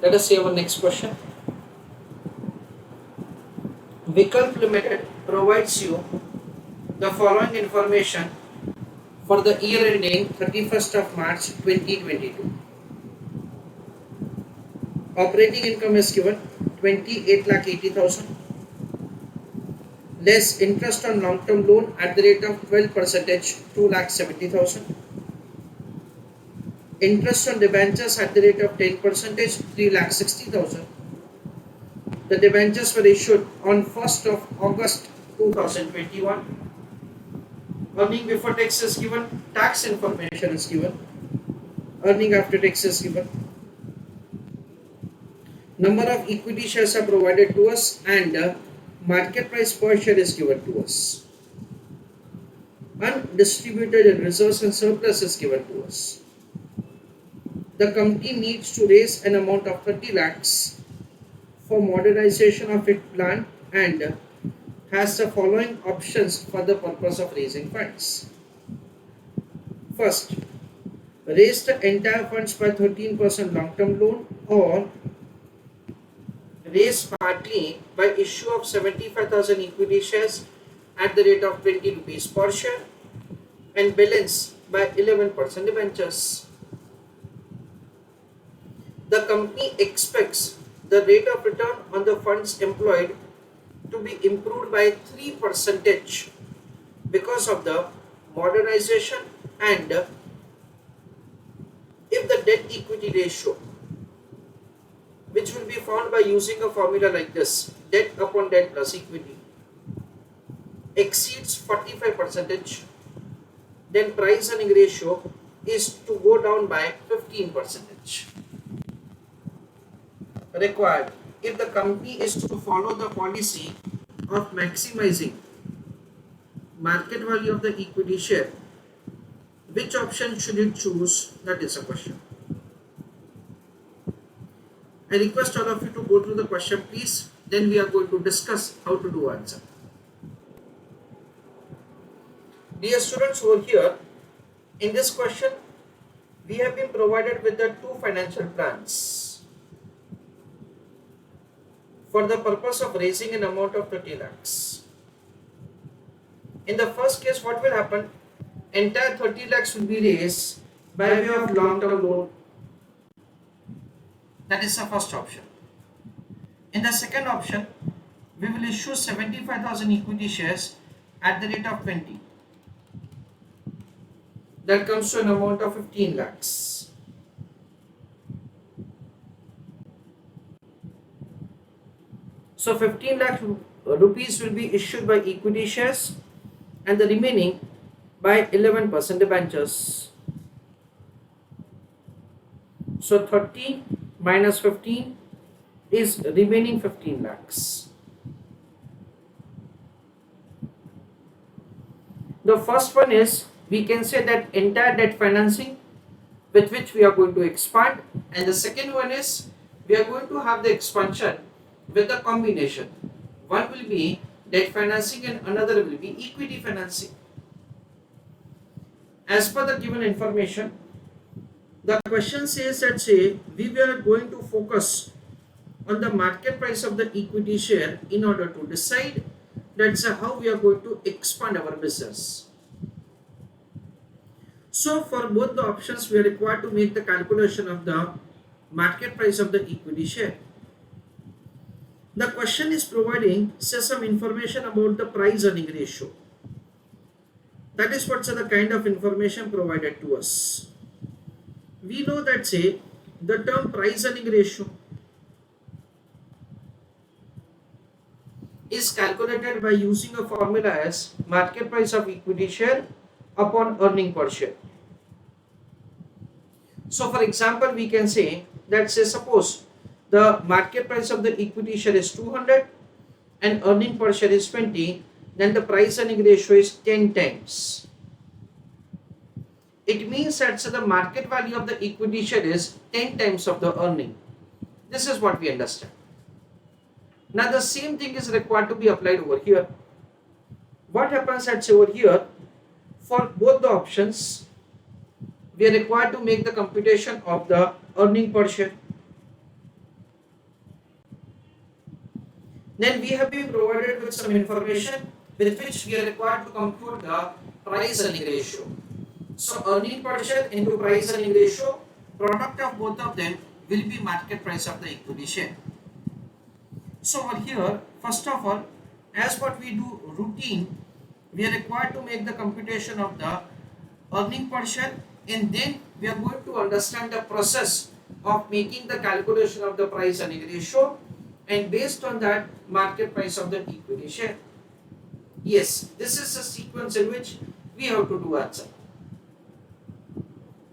Let us see our next question. Vikalp Limited provides you the following information for the year ending 31st of March 2022. Operating income is given 28,80,000, less interest on long-term loan at the rate of 12%, 2,70,000. Interest on debentures at the rate of 10%, 3,60,000. The debentures were issued on 1st of August 2021. Earning before tax is given, tax information is given, earning after tax is given. Number of equity shares are provided to us and market price per share is given to us. Undistributed reserves and surplus is given to us. The company needs to raise an amount of 30 lakhs for modernization of its plant and has the following options for the purpose of raising funds. First, raise the entire funds by 13% long-term loan, or raise partly by issue of 75,000 equity shares at the rate of 20 rupees per share and balance by 11% debentures. The company expects the rate of return on the funds employed to be improved by 3% because of the modernization, and if the debt equity ratio, which will be found by using a formula like this, debt upon debt plus equity, exceeds 45%, then price earning ratio is to go down by 15%. Required if the company is to follow the policy of maximizing market value of the equity share, which option should it choose? That is a question. I request all of you to go through the question, please. Then we are going to discuss how to do answer. Dear students, over here in this question, we have been provided with the two financial plans for the purpose of raising an amount of 30 lakhs. In the first case, what will happen? Entire 30 lakhs will be raised by way of long-term loan. That is the first option. In the second option, we will issue 75,000 equity shares at the rate of 20. That comes to an amount of 15 lakhs. So 15 lakh rupees will be issued by equity shares and the remaining by 11% debentures. So 30 minus 15 is remaining 15 lakhs. The first one is, we can say that entire debt financing with which we are going to expand, and the second one is we are going to have the expansion with a combination. One will be debt financing and another will be equity financing. As per the given information, the question says that we were going to focus on the market price of the equity share in order to decide that's how we are going to expand our business. So for both the options, we are required to make the calculation of the market price of the equity share. The question is providing some information about the price earning ratio. That is what's the kind of information provided to us. We know that the term price earning ratio is calculated by using a formula as market price of equity share upon earning per share. So for example, we can say that suppose the market price of the equity share is 200 and earning per share is 20, then the price earning ratio is 10 times. It means that the market value of the equity share is 10 times of the earning. This is what we understand. Now the same thing is required to be applied over here. What happens over here, for both the options, we are required to make the computation of the earning per share. Then we have been provided with some information with which we are required to compute the price earning ratio. So earning per share into price earning ratio, product of both of them will be market price of the equity share. So over here, first of all, as what we do routine, we are required to make the computation of the earning per share, and then we are going to understand the process of making the calculation of the price earning ratio, and based on that market price of the equity share. Yes, this is a sequence in which we have to do answer.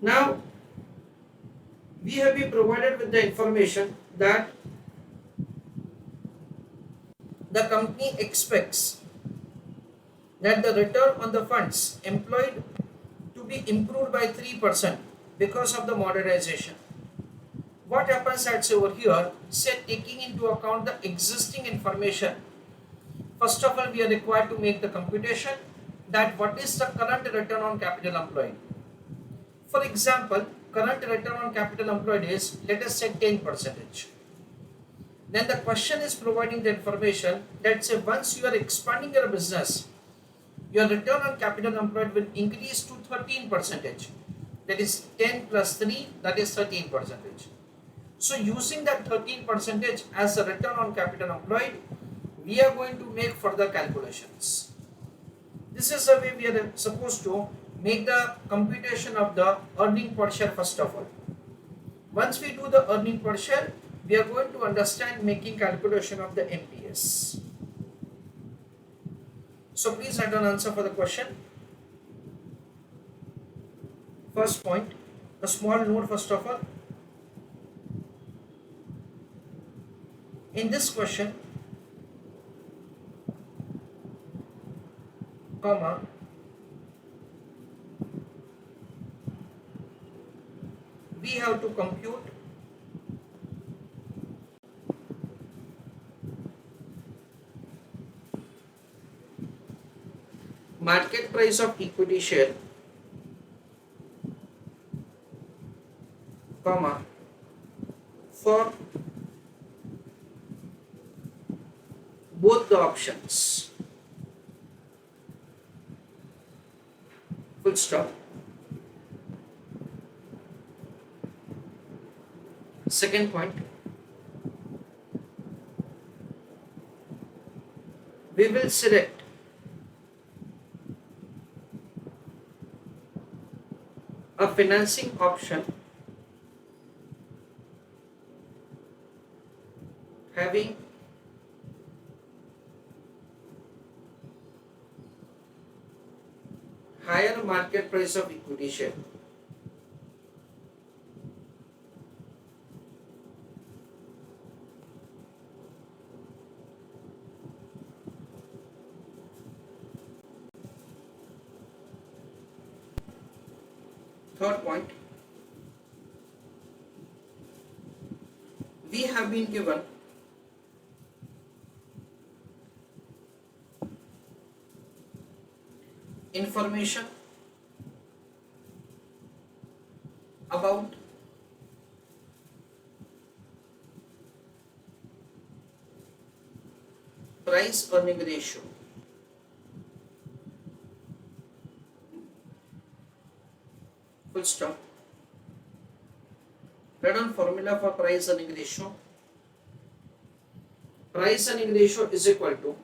Now we have been provided with the information that the company expects that the return on the funds employed to be improved by 3% because of the modernization. What happens at over here, say taking into account the existing information, first of all we are required to make the computation that what is the current return on capital employed. For example, current return on capital employed is, let us say, 10%. Then the question is providing the information that say once you are expanding your business, your return on capital employed will increase to 13%. That is 10 plus 3, that is 13%. So using that 13% as a return on capital employed, we are going to make further calculations. This is the way we are supposed to make the computation of the earning per share first of all. Once we do the earning per share, we are going to understand making calculation of the MPS. So please write down answer for the question. First point, a small note first of all. In this question, comma, we have to compute market price of equity share, comma, for both the options, full stop. Second point, we will select a financing option having higher market price of equity share. Third point, we have been given information about price earning ratio. Full stop. Write down formula for price earning ratio. Price earning ratio is equal to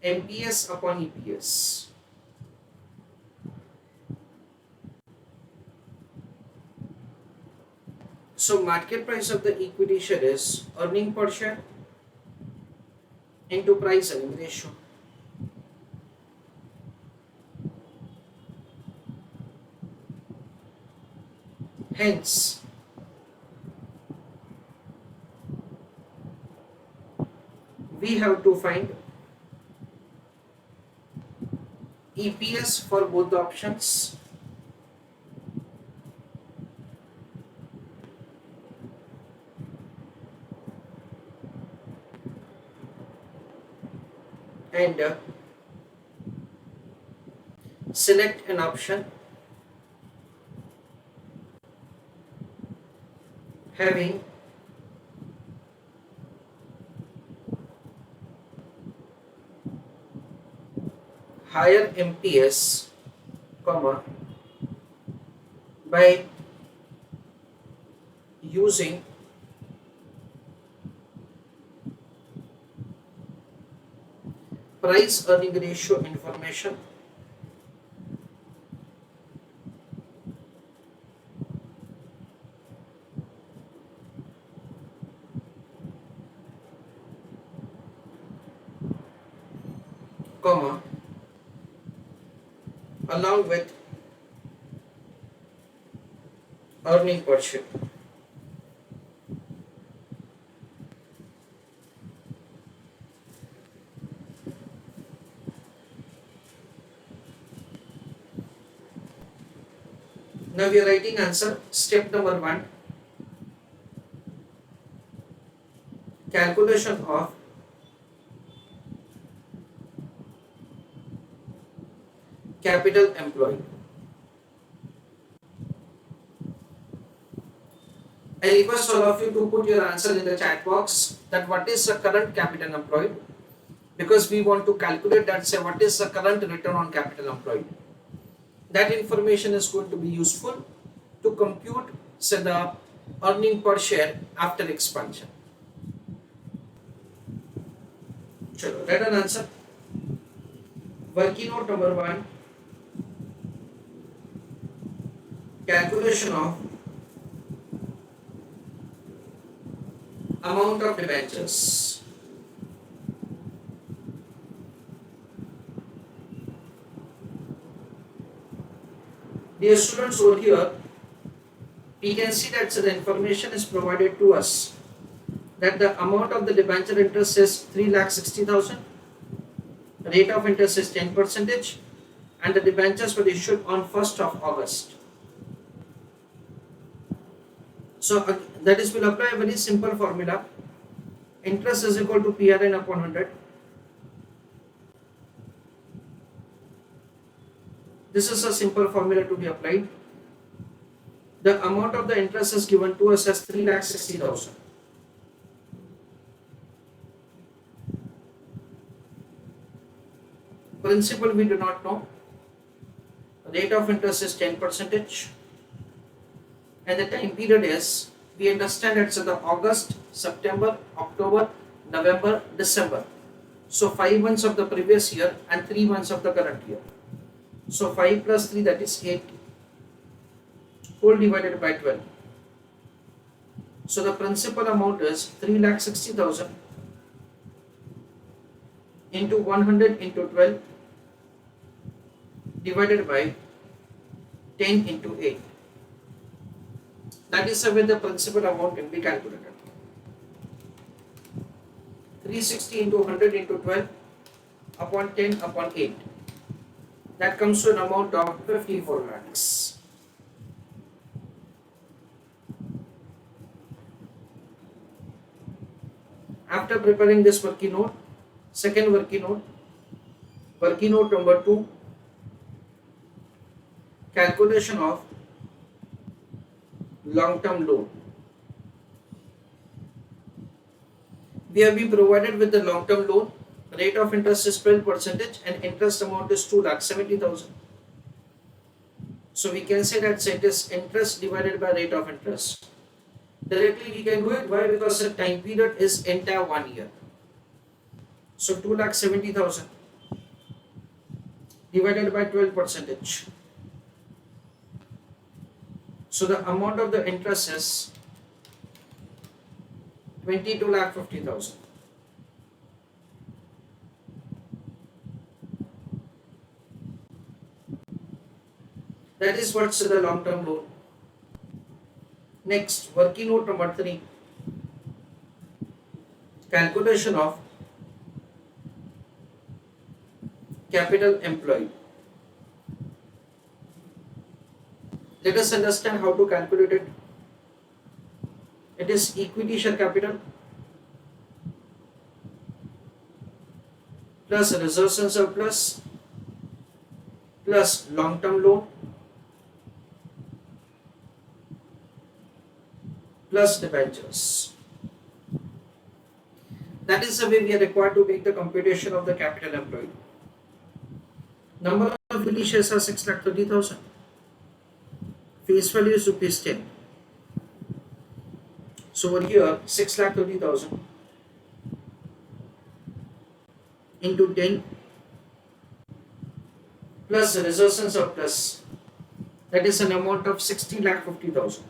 MPS upon EPS. So market price of the equity share is earning per share into price earning ratio. Hence, we have to find EPS for both the options, and select an option having higher MPS, comma, by using price earning ratio information, comma, along with earning per share. Now we are writing answer. Step number 1, calculation of capital employed. I request all of you to put your answer in the chat box that what is the current capital employed, because we want to calculate that, say what is the current return on capital employed. That information is going to be useful to compute, say, the earning per share after expansion. Chalo, write an answer. Working note number 1, calculation of amount of debentures. Dear students, over here we can see that the information is provided to us that the amount of the debenture interest is 3,60,000, rate of interest is 10%, and the debentures were issued on 1st of August. So that is, will apply a very simple formula. Interest is equal to PRN upon 100. This is a simple formula to be applied. The amount of the interest is given to us as 3,60,000. Principal we do not know. Rate of interest is 10%. And the time period is, we understand it's the August, September, October, November, December. So 5 months of the previous year and 3 months of the current year. So 5 plus 3, that is 8, whole divided by 12. So the principal amount is 3,60,000 into 100 into 12 divided by 10 into 8. That is the way the principal amount can be calculated. 360 into 100 into 12 upon 10 upon 8. That comes to an amount of 54 lakhs. After preparing this working note, second working note number 2, calculation of long-term loan. We have been provided with the long-term loan. Rate of interest is 12% and interest amount is 2,70,000. So we can say that it is interest divided by rate of interest. Directly we can do it. Why? Because the time period is entire 1 year. So 2,70,000 divided by 12%. So the amount of the interest is 22,50,000. That is what's the long-term loan. Next, working note number 3, calculation of capital employed. Let us understand how to calculate it. It is equity share capital plus reserves and surplus plus long-term loan plus debentures. That is the way we are required to make the computation of the capital employed. Number of equity shares are 6,30,000. Face value is rupees 10. So over here 6,30,000 into 10 plus the reserves and surplus, that is an amount of 60,50,000.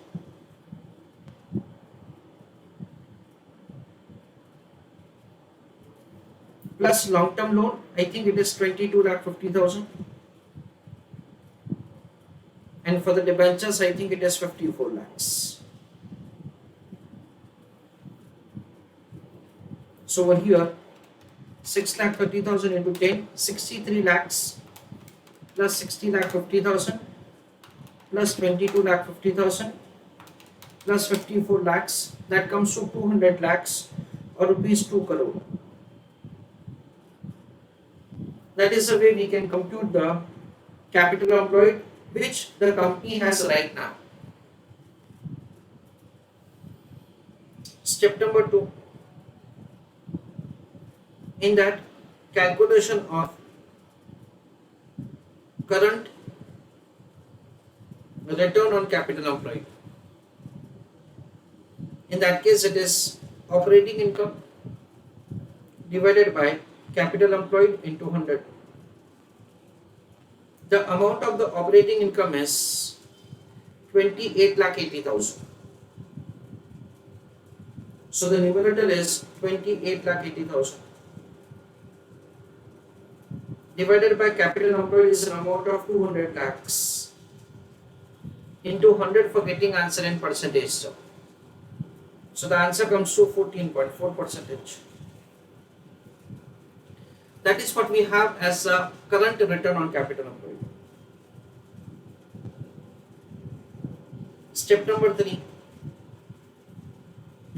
Plus long term loan, I think it is 22,50,000. And for the debentures, I think it is 54 lakhs. So over here 6,30,000 into 10, 63 lakhs plus 60,50,000 plus 22,50,000 plus 54 lakhs, that comes to 200 lakhs or rupees 2 crore. That is the way we can compute the capital employed which the company has right now. Step number 2. In that calculation of current return on capital employed, in that case it is operating income divided by capital employed into 100. The amount of the operating income is 28,80,000. So the numerator is 28,80,000 divided by capital employed is an amount of 200 lakhs into 100 for getting answer in percentage term. So the answer comes to 14.4%. That is what we have as a current return on capital employed. Step number 3.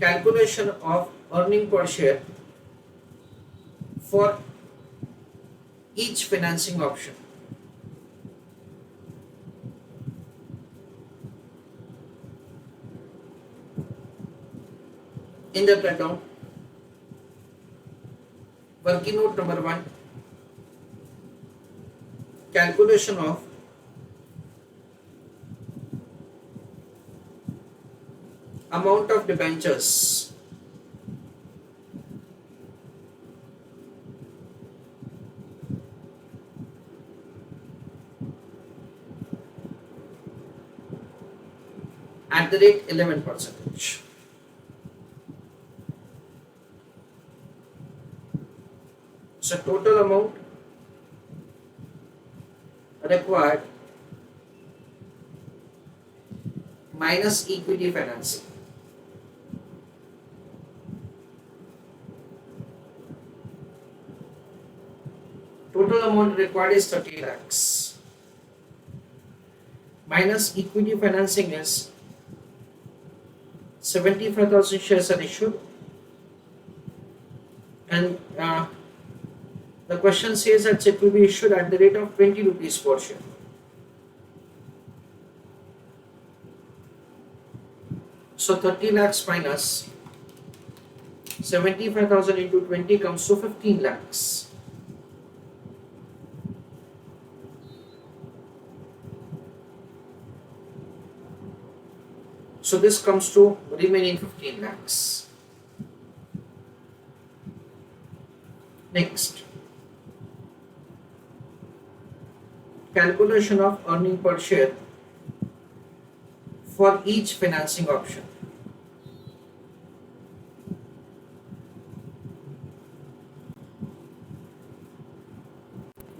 Calculation of earning per share for each financing option. In the breakdown, working note number 1, calculation of amount of debentures at the rate 11%. So total amount required minus equity financing. Total amount required is 30 lakhs. Minus equity financing is 75,000 shares are issued, and the question says that it will be issued at the rate of 20 rupees per share. So 30 lakhs minus 75,000 into 20 comes to 15 lakhs. So this comes to remaining 15 lakhs. Next, calculation of earning per share for each financing option.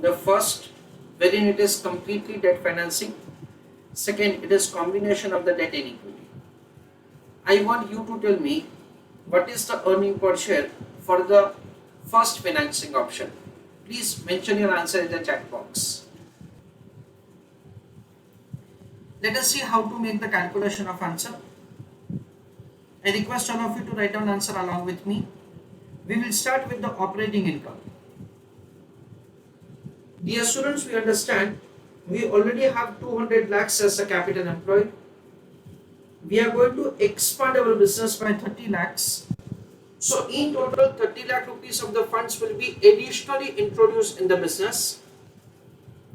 The first, wherein it is completely debt financing. Second, it is combination of the debt and equity. I want you to tell me what is the earning per share for the first financing option. Please mention your answer in the chat box. Let us see how to make the calculation of answer. I request all of you to write down answer along with me. We will start with the operating income. Dear students, we understand we already have 200 lakhs as a capital employed. We are going to expand our business by 30 lakhs. So in total 30 lakh rupees of the funds will be additionally introduced in the business.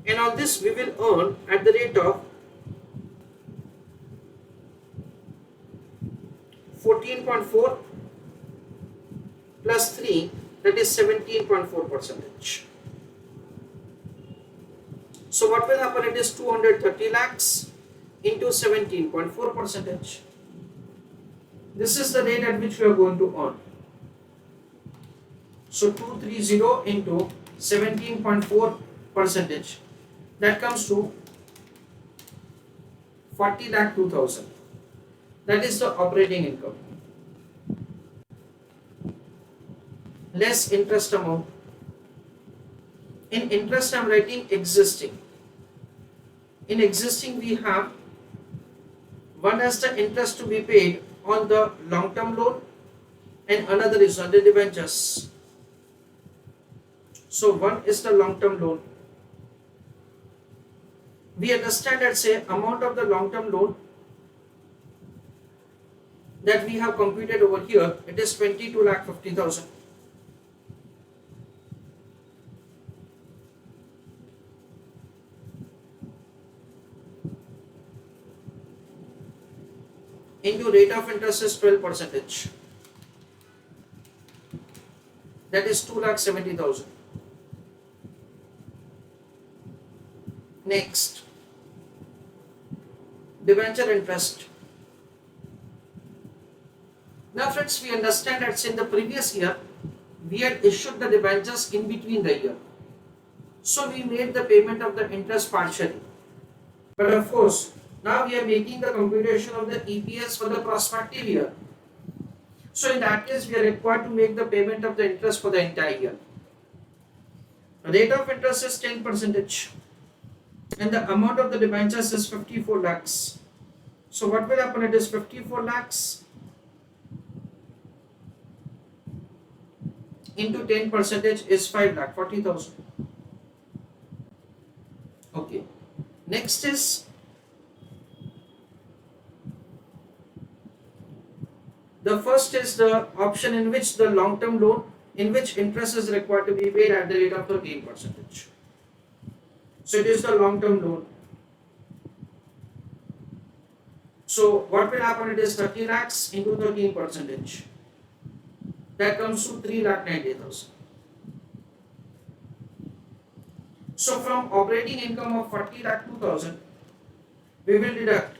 and on this we will earn at the rate of 14.4 plus 3, that is 17.4 percentage. So what will happen? It is 230 lakhs into 17.4 percentage. This is the rate at which we are going to earn. So 230 into 17.4 percentage, that comes to 40 lakh 2000. That is the operating income. Less interest amount. In interest I am writing existing. In existing we have, one has the interest to be paid on the long term loan and another is on the debentures. So one is the long term loan. We understand that say amount of the long term loan that we have computed over here, it is 22 lakh 50,000. Into rate of interest is 12%. That is 2 lakh 70,000. Next, debenture interest. Now friends, we understand that in the previous year we had issued the debentures in between the year, so we made the payment of the interest partially. But of course, now we are making the computation of the EPS for the prospective year. So in that case, we are required to make the payment of the interest for the entire year. The rate of interest is 10% and the amount of the debentures is 54 lakhs. So what will happen? It is 54 lakhs into 10% is 5 lakh 40,000. Okay. Next is the first is the option in which the long term loan in which interest is required to be paid at the rate of 13%. So it is the long term loan. So what will happen? It is 30 lakhs into 13%. That comes to 3 lakh 90,000. So from operating income of 40 lakh 2000, we will deduct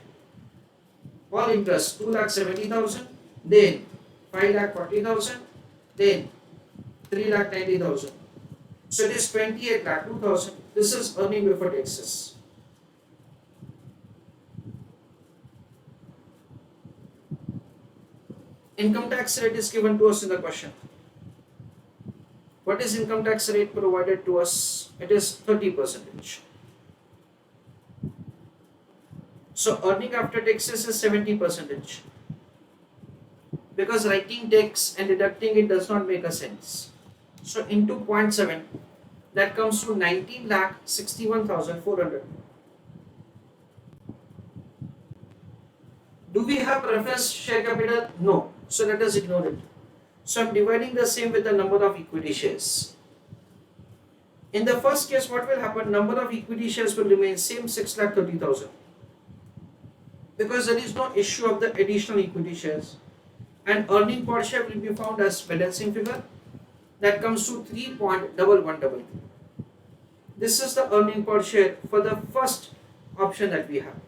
all interest 2 lakh 70,000, then 5 lakh 40,000, then 3 lakh 90,000. So it is 28 lakh 2000. This is earning before taxes. Income tax rate is given to us in the question. What is income tax rate provided to us? It is 30%. So earning after taxes is 70%. Because writing tax and deducting it does not make a sense. So into 0.7, that comes to 19 lakh 61,400. Do we have preference share capital? No. So let us ignore it. So I am dividing the same with the number of equity shares. In the first case, what will happen? Number of equity shares will remain same 6 lakh 30,000. Because there is no issue of the additional equity shares. And earning per share will be found as balancing figure. That comes to 3.1122. This is the earning per share for the first option that we have.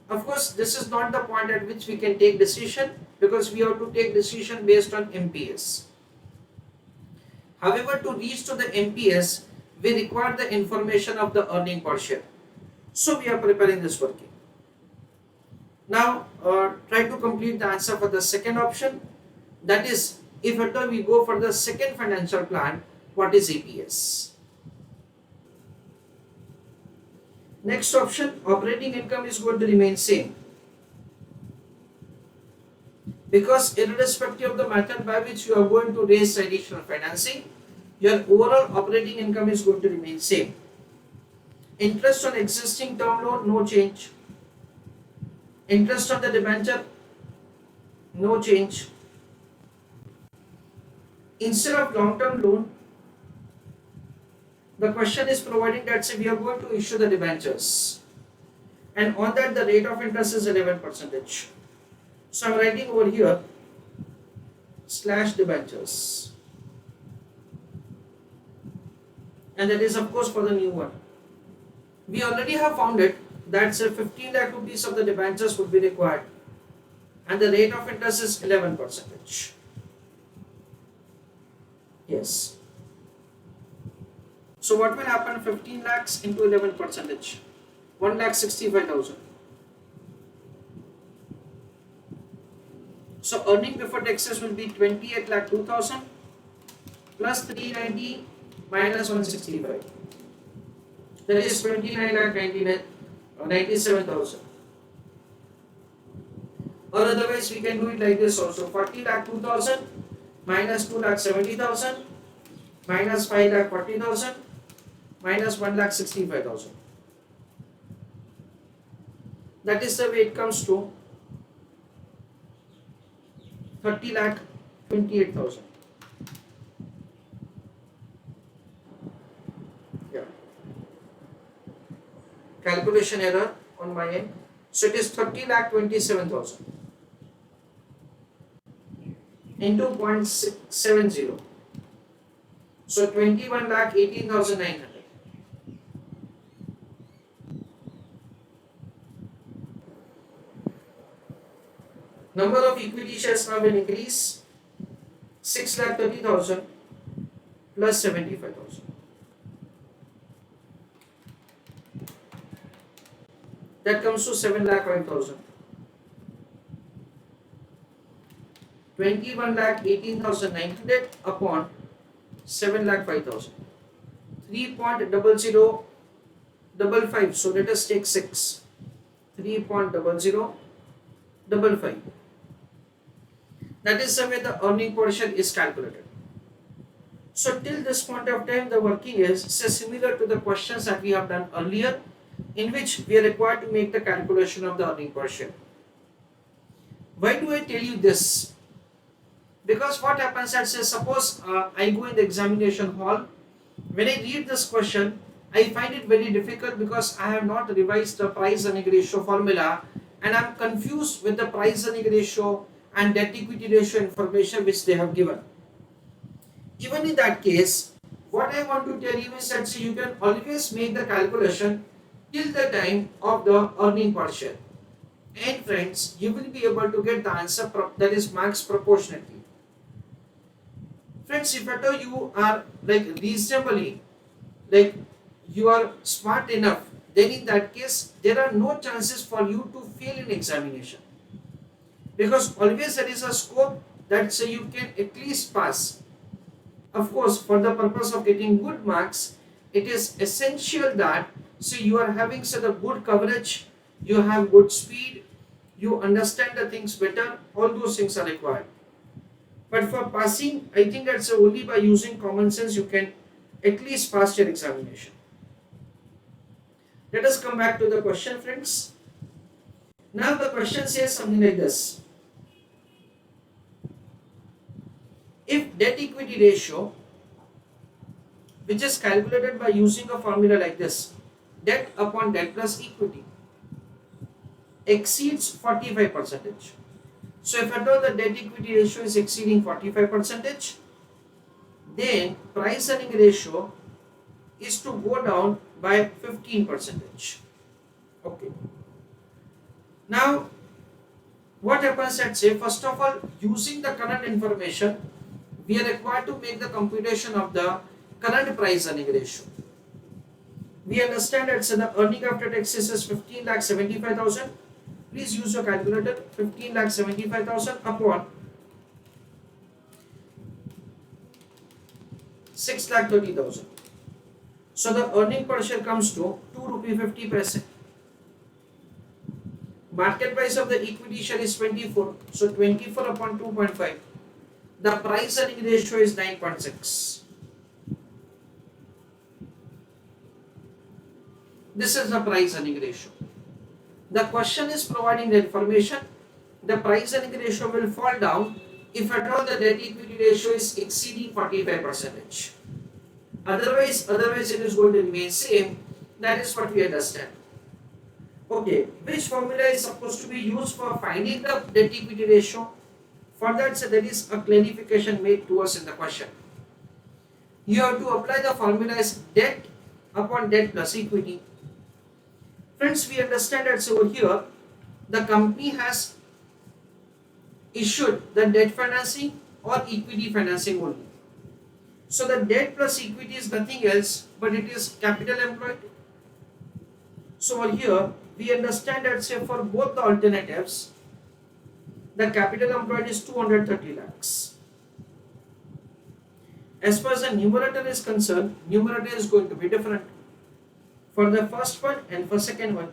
Of course, this is not the point at which we can take decision because we have to take decision based on MPS. However, to reach to the MPS, we require the information of the earning per share. So we are preparing this working. Now, try to complete the answer for the second option. That is, if at all we go for the second financial plan, what is EPS? Next option, operating income is going to remain same. Because irrespective of the method by which you are going to raise additional financing, your overall operating income is going to remain same. Interest on existing term loan, no change. Interest on the debenture, no change. Instead of long-term loan, The question is providing that say we are going to issue the debentures, and on that the rate of interest is 11%. So I'm writing over here slash debentures, and that is of course for the new one. We already have found it that say 15 lakh rupees of the debentures would be required, and the rate of interest is 11%. Yes. So what will happen? 15 lakhs into 11%, 1,65,000. So earning before taxes will be 28 lakh 2,000 plus 390 minus 165. That is 29 lakh 97,000. Or otherwise we can do it like this also. 40 lakh 2,000 minus 2 lakh 70,000 minus 5 lakh 40,000 minus 1 lakh 65,000. That is the way it comes to 30 lakh 28,000. Yeah. Calculation error on my end. So it is 30 lakh 27,000 into 0.70. So 21 lakh 18,900. Number of equity shares now will increase 6 lakh 30,000 plus 75,000. That comes to 7 lakh 5,000. 21 lakh 18,900 upon 7 lakh 5,000. 3.0055. So let us take 6. 3.0055. That is the way the earning portion is calculated. So till this point of time, the working is similar to the questions that we have done earlier, in which we are required to make the calculation of the earning portion. Why do I tell you this? Because what happens is, suppose I go in the examination hall, when I read this question, I find it very difficult because I have not revised the price earning ratio formula, and I am confused with the price earning ratio and debt equity ratio information which they have given. Even in that case, what I want to tell you is that you can always make the calculation till the time of the earning per share. And friends, you will be able to get the answer that is marks proportionately. Friends, if at all you are reasonably, you are smart enough, then in that case, there are no chances for you to fail in examination. Because always there is a scope that you can at least pass. Of course, for the purpose of getting good marks, it is essential that you are having the good coverage, you have good speed, you understand the things better, all those things are required. But for passing, I think that's only by using common sense you can at least pass your examination. Let us come back to the question, friends. Now the question says something like this. If debt equity ratio, which is calculated by using a formula like this, debt upon debt plus equity, exceeds 45%. So if at all the debt equity ratio is exceeding 45%, then price earning ratio is to go down by 15%. Okay. Now, what happens at first of all, using the current information, we are required to make the computation of the current price earning ratio. We understand that the earning after taxes is 15,75,000. Please use your calculator. 15,75,000 upon 6,30,000. So the earning per share comes to 2 rupee 50 paise. Market price of the equity share is 24. So 24 upon 2.5. The price earning ratio is 9.6. This is the price earning ratio. The question is providing the information. The price earning ratio will fall down if at all the debt equity ratio is exceeding 45%. Otherwise it is going to remain same. That is what we understand. Okay, which formula is supposed to be used for finding the debt equity ratio? For that, so there is a clarification made to us in the question. You have to apply the formula as debt upon debt plus equity. Friends, we understand that over here the company has issued the debt financing or equity financing only. So the debt plus equity is nothing else but it is capital employed. So over here we understand that say for both the alternatives the capital employed is 230 lakhs. As far as the numerator is concerned, numerator is going to be different for the first one and for second one.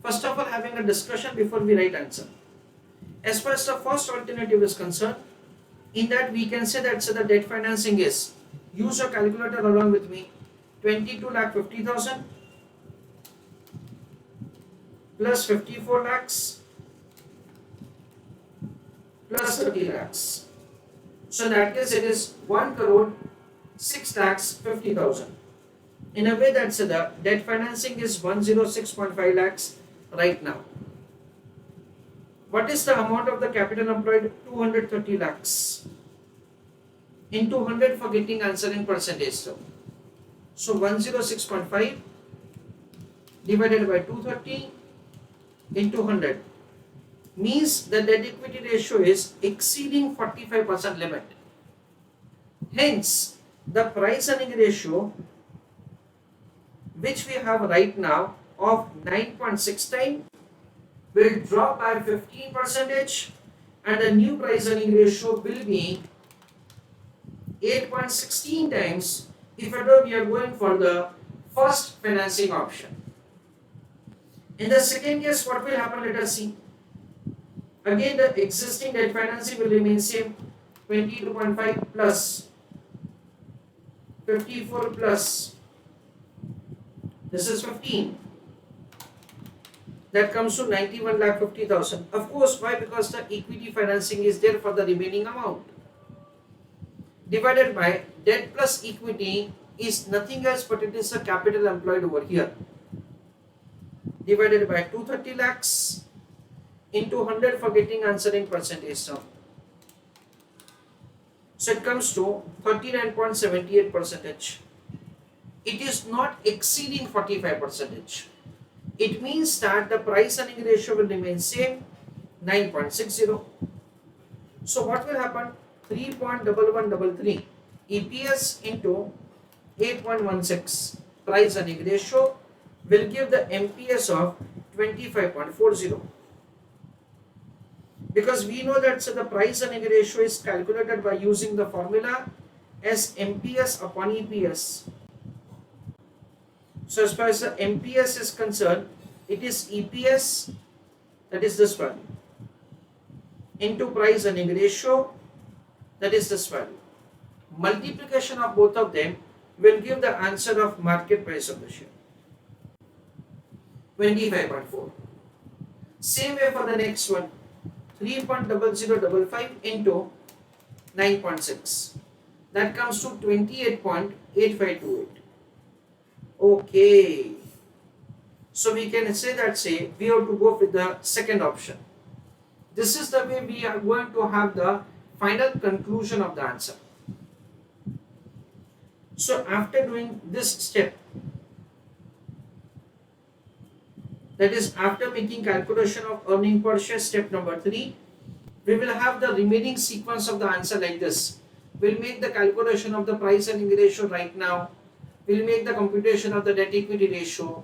First of all, having a discussion before we write answer. As far as the first alternative is concerned, in that we can say that so the debt financing is, use your calculator along with me, 22,50,000 plus 54 lakhs plus 30 lakhs. So in that case it is 1 crore 6 lakhs 50,000. In a way that's the debt financing is 106.5 lakhs right now. What is the amount of the capital employed? 230 lakhs. Into 100 for getting answer in percentage. So 106.5 divided by 230 into 100 means the debt equity ratio is exceeding 45% limit. Hence, the price earning ratio which we have right now of 9.6 times will drop by 15% and the new price earning ratio will be 8.16 times if at all we are going for the first financing option. In the second case, what will happen? Let us see. Again, the existing debt financing will remain same, 22.5 plus 54 plus, this is 15. That comes to 91,50,000. Of course, why? Because the equity financing is there for the remaining amount. Divided by debt plus equity is nothing else but it is the capital employed over here. Divided by 230 lakhs into 100 for getting answer in percentage term. So it comes to 39.78%. It is not exceeding 45%. It means that the price earning ratio will remain same, 9.60. So what will happen? 3.1133 EPS into 8.16 price earning ratio will give the MPS of 25.40. Because we know that so the price earning ratio is calculated by using the formula as MPS upon EPS. So as far as the MPS is concerned, it is EPS, that is this value, into price earning ratio, that is this value. Multiplication of both of them will give the answer of market price of the share, 25.4. Same way for the next one, 3.0055 into 9.6. That comes to 28.8528. Okay. So we can say that we have to go with the second option. This is the way we are going to have the final conclusion of the answer. So after doing this step, that is after making calculation of earning per share, step number 3, we will have the remaining sequence of the answer like this. We'll make the calculation of the price earning ratio right now. We'll make the computation of the debt equity ratio.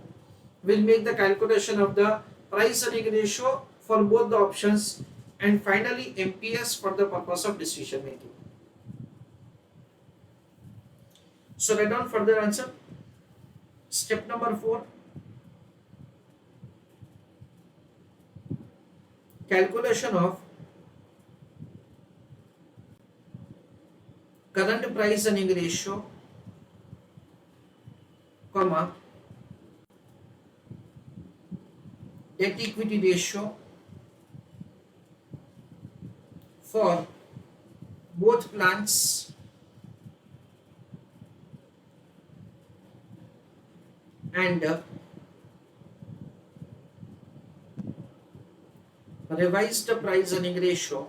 We'll make the calculation of the price earning ratio for both the options, and finally MPS for the purpose of decision making. So write down further answer. Step number 4. Calculation of current price earning ratio, comma, debt equity ratio for both plants and revise the price earning ratio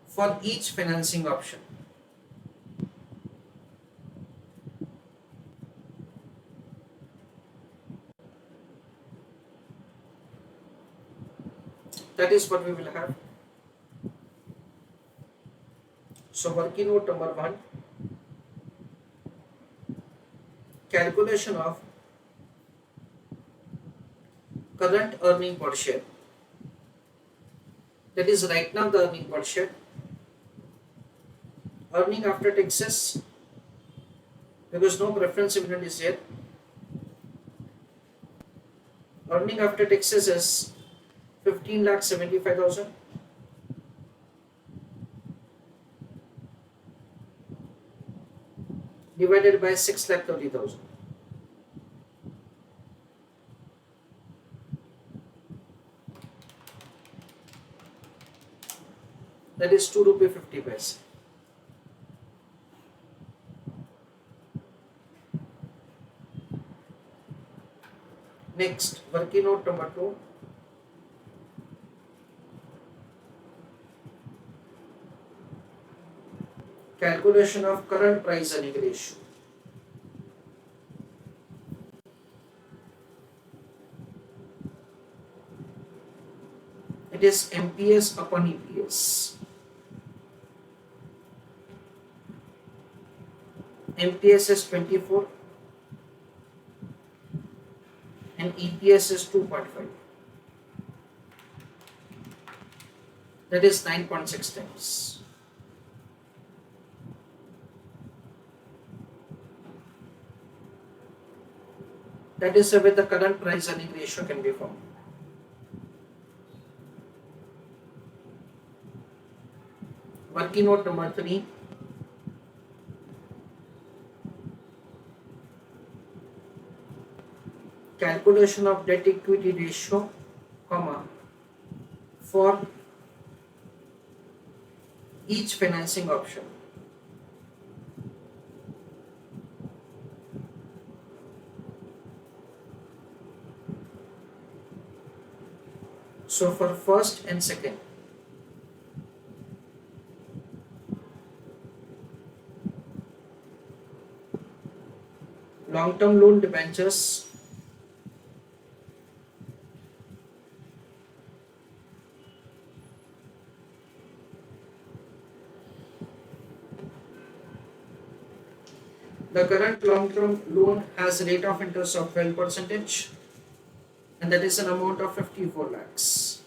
for each financing option. That is what we will have. So working note number 1, calculation of current earning per share. That is right now the earning per share. Earning after taxes, because no preference dividend is here. Earning after taxes is 15,75,000 divided by 6,30,000. That is 2 rupee 50 paise. Next, working note number 2. Calculation of current price earning ratio. It is MPS upon EPS. MPS is 24 and EPS is 2.5. That is 9.6 times. That is where the current price earning ratio can be found. Working note number 3. Calculation of debt equity ratio, comma, for each financing option. So for first and second, long-term loan debentures, the current long-term loan has a rate of interest of 12%, and that is an amount of 54 lakhs.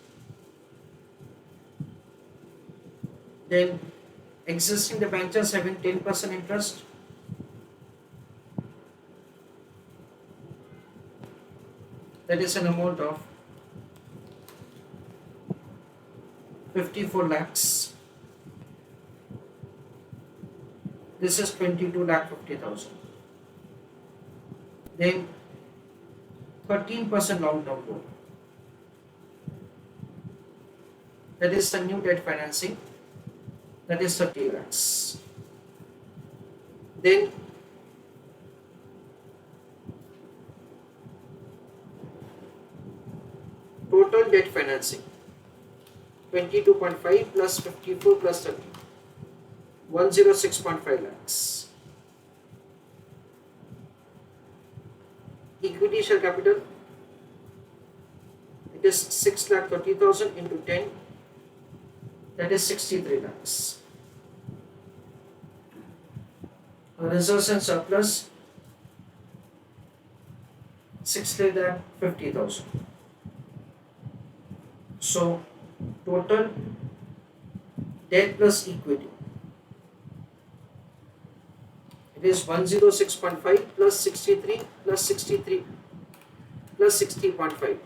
Then existing debentures having 10% interest, that is an amount of 54 lakhs. This is 22,50,000. Then 13% long-term loan. That is the new debt financing. That is 30 lakhs. Then total debt financing 22.5 plus 54 plus 30, 106.5 lakhs. Equity share capital, it is 6,30,000 into 10, that is 63 lakhs. Reserves and surplus 6,50,000. So total debt plus equity, it is 106.5 plus 63 plus 63 plus 60.5.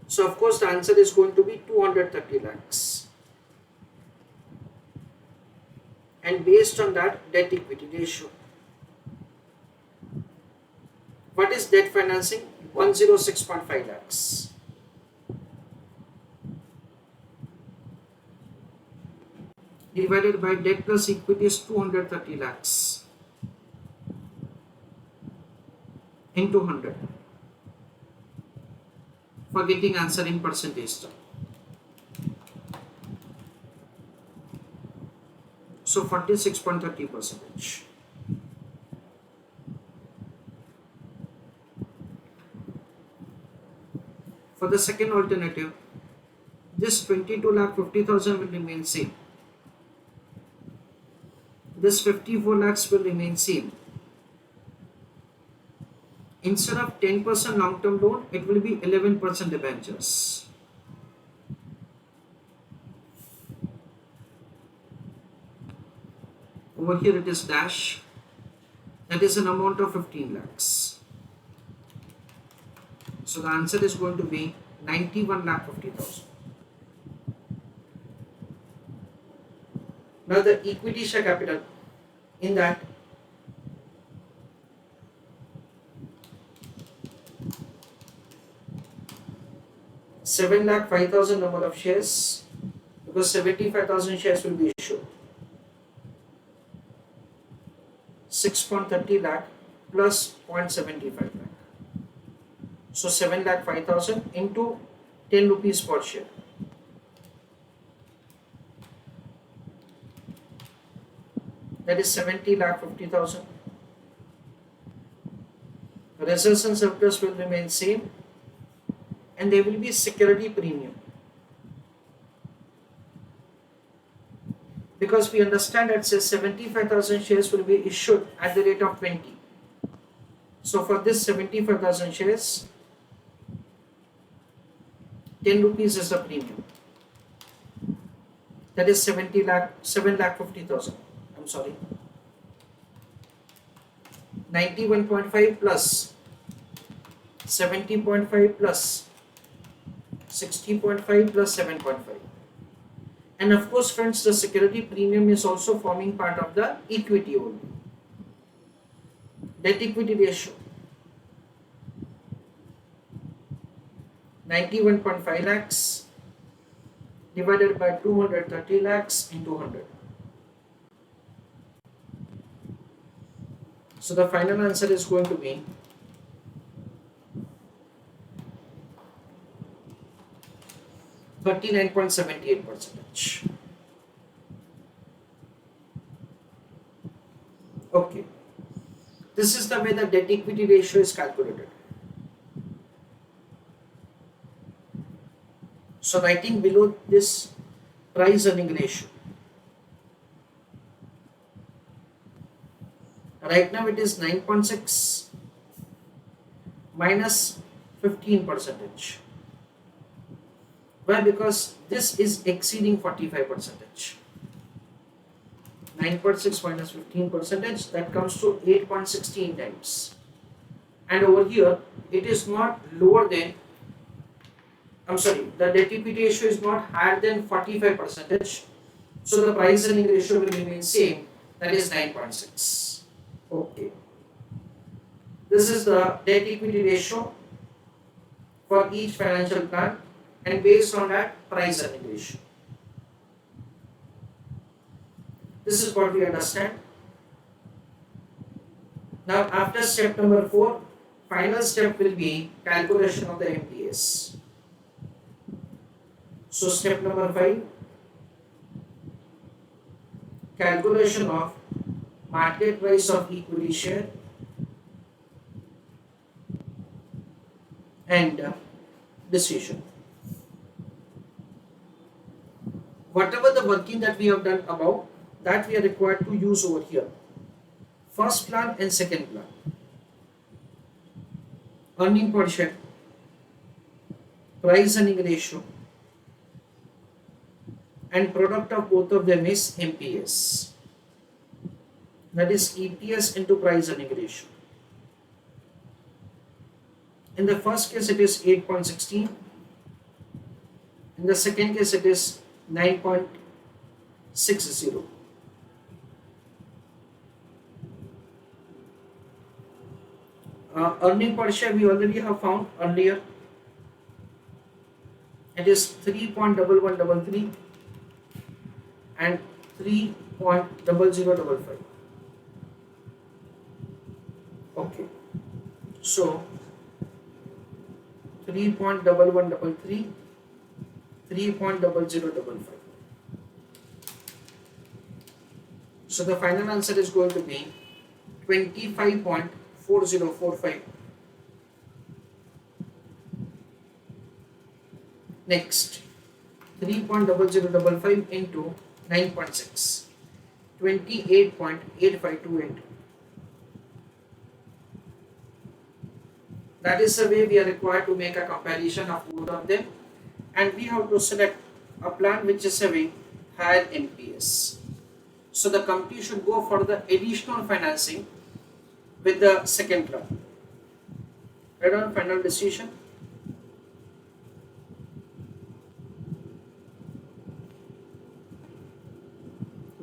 So of course the answer is going to be 230 lakhs. And based on that, debt equity ratio. What is debt financing? 106.5 lakhs. divided by debt plus equity is 230 lakhs into 100 for getting answer in percentage term. So 46.30%. For the second alternative, this 22 lakh 50,000 will remain same. This 54 lakhs will remain same. Instead of 10% long-term loan, it will be 11% debentures. Over here it is dash. That is an amount of 15 lakhs. So the answer is going to be 91 lakh 50,000. Now the equity share capital in that seven lakh 5,000 number of shares, because 75,000 shares will be issued. 6.30 lakh plus 0.75 lakh. So 7 lakh 5,000 into 10 rupees per share. That is 70 lakh 50,000. Reserves and surplus will remain same, and there will be security premium, because we understand that says 75,000 shares will be issued at the rate of 20. So for this 75,000 shares, 10 rupees is the premium. That is 7 lakh 50,000. I'm sorry. 91.5 plus 70.5 plus 60.5 plus 7.5. And of course, friends, the security premium is also forming part of the equity only. Debt equity ratio 91.5 lakhs divided by 230 lakhs into 100. So the final answer is going to be 39.78%. Okay. This is the way the debt equity ratio is calculated. So writing below this price earning ratio. Right now it is 9.6 minus 15%. Why? Because this is exceeding 45%. 9.6 minus 15%, that comes to 8.16 times. And over here, it is not lower than, the debt equity ratio is not higher than 45%. So the price earning ratio will remain same, that is 9.6. Okay. This is the debt equity ratio for each financial plan, and based on that price earning ratio. This is what we understand. Now after step number 4, final step will be calculation of the MPS. So step number 5, calculation of market price of equity share and decision. Whatever the working that we have done above, that we are required to use over here. First plan and second plan. Earning per share, price earning ratio, and product of both of them is MPS. That is EPS into price earning ratio. In the first case it is 8.16. In the second case it is 9.60. Earning per share we already have found earlier. It is 3.1133 and 3.0055. Okay, so 3.1133, 3.0055. So the final answer is going to be 25.4045. Next, 3.0055 into 9.6, 28.8528. That is the way we are required to make a comparison of both of them, and we have to select a plan which is having higher NPS. So the company should go for the additional financing with the second plan. Right on, final decision.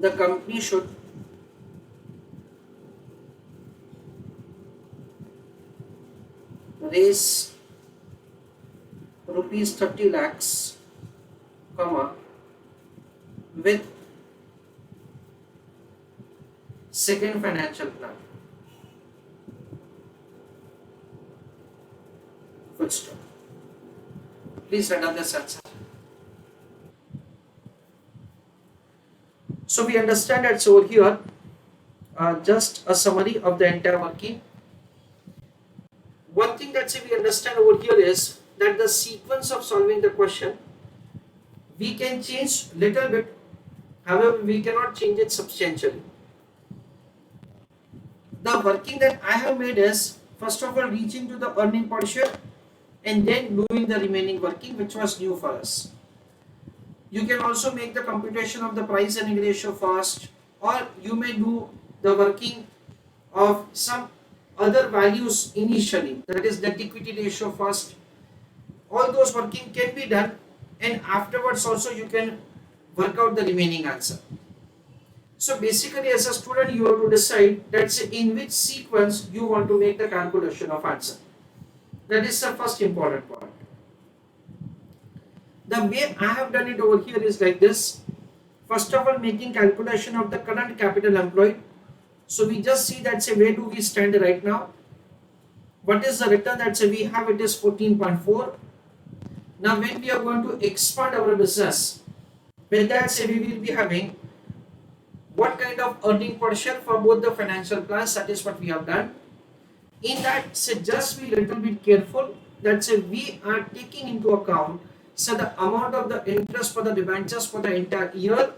The company should raise rupees 30 lakhs, comma, with second financial plan. Full stop. Please write down this answer. So we understand that over here, just a summary of the entire working. One thing that we understand over here is that the sequence of solving the question we can change little bit, however we cannot change it substantially. The working that I have made is first of all reaching to the earning per share and then doing the remaining working, which was new for us. You can also make the computation of the price earning ratio first, or you may do the working of some other values initially, that is debt equity ratio first. All those working can be done, and afterwards also you can work out the remaining answer. So basically, as a student, you have to decide that's in which sequence you want to make the calculation of answer. That is the first important part. The way I have done it over here is like this. First of all, making calculation of the current capital employed. So we just see that say where do we stand right now. What is the return that say we have, it is 14.4. Now when we are going to expand our business, with that say we will be having what kind of earning per share for both the financial plans. That is what we have done. In that, say just be little bit careful that say we are taking into account so the amount of the interest for the debentures for the entire year,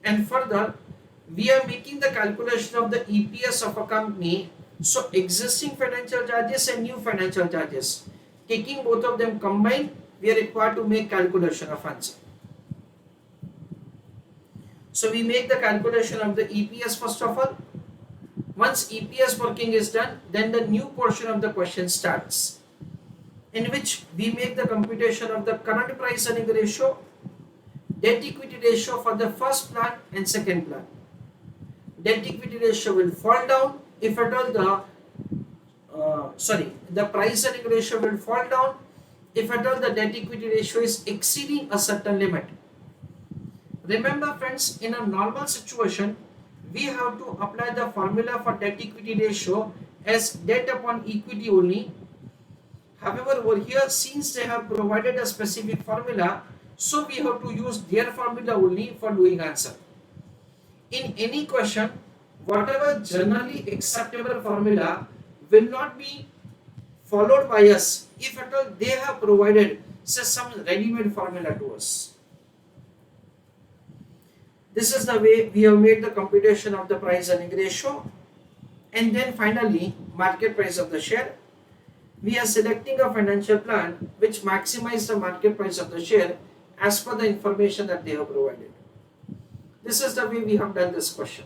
and further we are making the calculation of the EPS of a company. So existing financial charges and new financial charges, taking both of them combined, we are required to make calculation of answer. So we make the calculation of the EPS first of all. Once EPS working is done, then the new portion of the question starts, in which we make the computation of the current price earning ratio, debt equity ratio for the first plan and second plan. Debt equity ratio will fall down if at all the price earning ratio will fall down if at all the debt equity ratio is exceeding a certain limit. Remember friends, in a normal situation, we have to apply the formula for debt equity ratio as debt upon equity only. However, over here, since they have provided a specific formula, so we have to use their formula only for doing answer. In any question, whatever generally acceptable formula will not be followed by us if at all they have provided some ready-made formula to us. This is the way we have made the computation of the price earning ratio, and then finally market price of the share. We are selecting a financial plan which maximizes the market price of the share as per the information that they have provided. This is the way we have done this question.